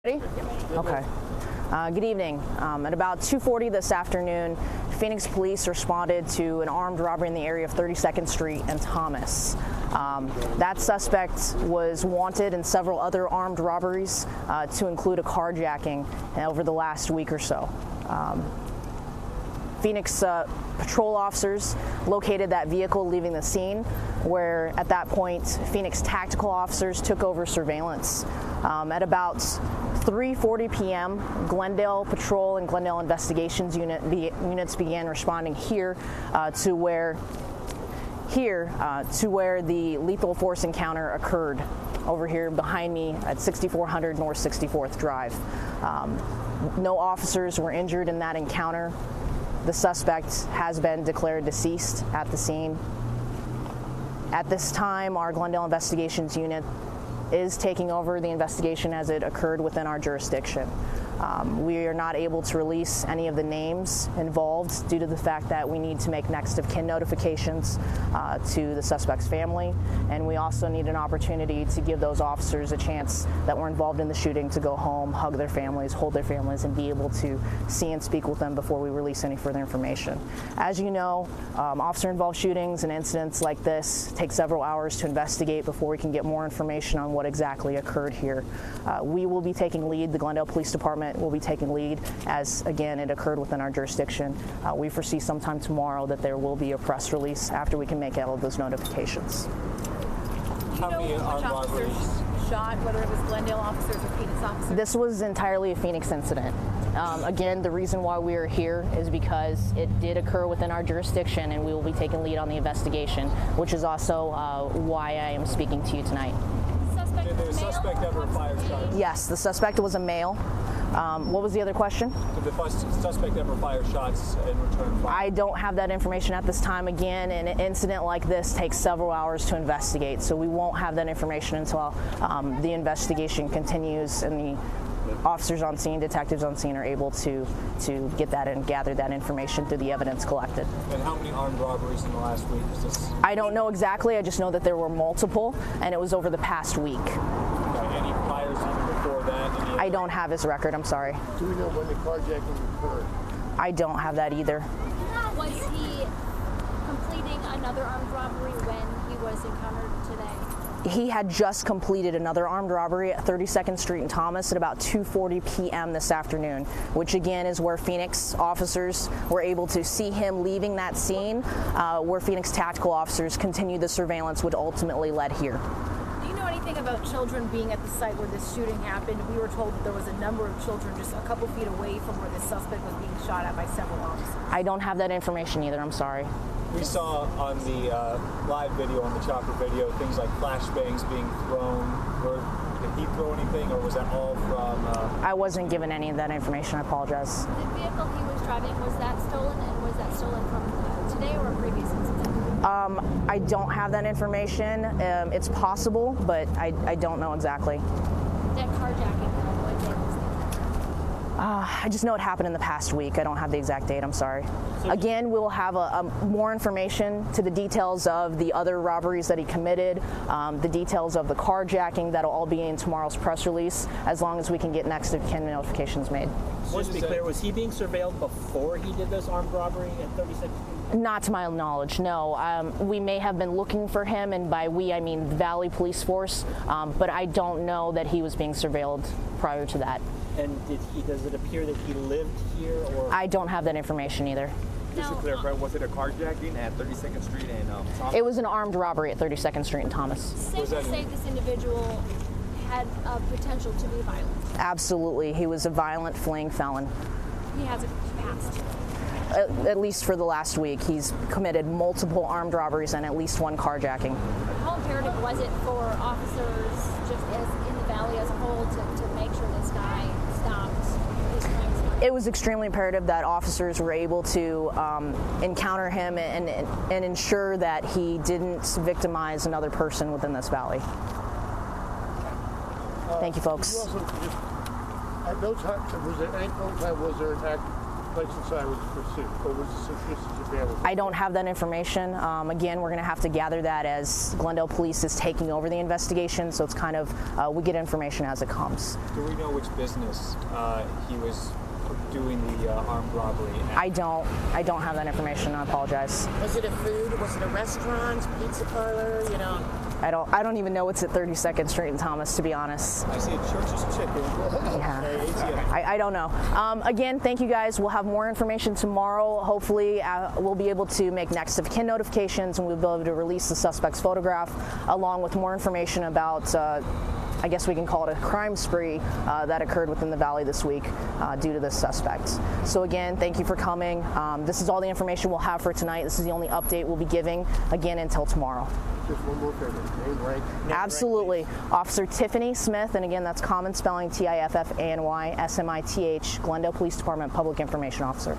Ready? Okay. Good evening. At about 2:40 this afternoon, Phoenix police responded to an armed robbery in the area of 32nd Street and Thomas. That suspect was wanted in several other armed robberies, to include a carjacking over the last week or so. Phoenix patrol officers located that vehicle leaving the scene, where at that point Phoenix tactical officers took over surveillance. At about 3:40 p.m., Glendale Patrol and Glendale Investigations units began responding here to where the lethal force encounter occurred, over here behind me at 6400 North 64th Drive. No officers were injured in that encounter. The suspect has been declared deceased at the scene. At this time, our Glendale Investigations unit is taking over the investigation as it occurred within our jurisdiction. We are not able to release any of the names involved due to the fact that we need to make next of kin notifications to the suspect's family, and we also need an opportunity to give those officers a chance that were involved in the shooting to go home, hug their families, hold their families, and be able to see and speak with them before we release any further information. As you know, officer-involved shootings and incidents like this take several hours to investigate before we can get more information on what exactly occurred here. We will be taking lead. The Glendale Police Department will be taking lead, as again it occurred within our jurisdiction. We foresee sometime tomorrow that there will be a press release after we can make all of those notifications. Do you know which officers shot, whether it was Glendale officers or Phoenix officers? This was entirely a Phoenix incident. Again, the reason why we are here is because it did occur within our jurisdiction, and we will be taking lead on the investigation, which is also why I am speaking to you tonight. Did the suspect ever fire shots? Yes, the suspect was a male. What was the other question? Did the suspect ever fire shots in return fire? I don't have that information at this time. Again, an incident like this takes several hours to investigate, so we won't have that information until the investigation continues and the officers on scene, detectives on scene are able to get that and gather that information through the evidence collected. And how many armed robberies in the last week is this? I don't know exactly. I just know that there were multiple, and it was over the past week. Any fires even before that? I don't have his record. I'm sorry. Do we know when the carjacking occurred? I don't have that either. Was he completing another armed robbery when he was encountered today? He had just completed another armed robbery at 32nd Street and Thomas at about 2:40 p.m. this afternoon, which again is where Phoenix officers were able to see him leaving that scene, where Phoenix tactical officers continued the surveillance, which ultimately led here. Do you know anything about children being at the site where this shooting happened? We were told that there was a number of children just a couple feet away from where the suspect was being shot at by several officers. I don't have that information either. I'm sorry. We saw on the live video, on the chopper video, things like flashbangs being thrown. Did he throw anything, or was that all from... I wasn't given any of that information. I apologize. The vehicle he was driving, was that stolen, and was that stolen from today or a previous incident? I don't have that information. It's possible, but I don't know exactly. That carjacking, what day was that? I just know it happened in the past week. I don't have the exact date. I'm sorry. Again, we'll have more information to the details of the other robberies that he committed, the details of the carjacking. That'll all be in tomorrow's press release, as long as we can get next of kin notifications made. Just to be clear, was he being surveilled before he did this armed robbery at 32nd Street? Not to my knowledge, no. We may have been looking for him, and by we, I mean the Valley Police Force, but I don't know that he was being surveilled prior to that. And does it appear that he lived here, or? I don't have that information either. Just to clarify, was it a carjacking at 32nd Street and Thomas? It was an armed robbery at 32nd Street and Thomas. Safe to say this individual had potential to be violent? Absolutely. He was a violent fleeing felon. He has a past? At least for the last week. He's committed multiple armed robberies and at least one carjacking. How imperative was it for officers, just as in the valley as a whole, to make sure this guy stopped his crimes? It was extremely imperative that officers were able to encounter him and ensure that he didn't victimize another person within this valley. Thank you, folks. At no time was there attack place inside was pursuit, or was the suspicious available? I don't have that information. Again, we're going to have to gather that as Glendale Police is taking over the investigation, so it's kind of, we get information as it comes. Do we know which business he was doing the armed robbery at? I don't have that information. I apologize. Was it a food? Was it a restaurant, pizza parlor? You know. I don't even know what's at 32nd Street in Thomas, to be honest. I see a Church's Chicken. Yeah. I don't know. Again, thank you guys. We'll have more information tomorrow. Hopefully, we'll be able to make next of kin notifications, and we'll be able to release the suspect's photograph, along with more information about, I guess we can call it a crime spree that occurred within the valley this week due to this suspect. So again, thank you for coming. This is all the information we'll have for tonight. This is the only update we'll be giving, again, until tomorrow. Just one more favor. Name, rank. Absolutely. Officer Tiffany Smith, and again, that's common spelling, Tiffany Smith, Glendale Police Department Public Information Officer.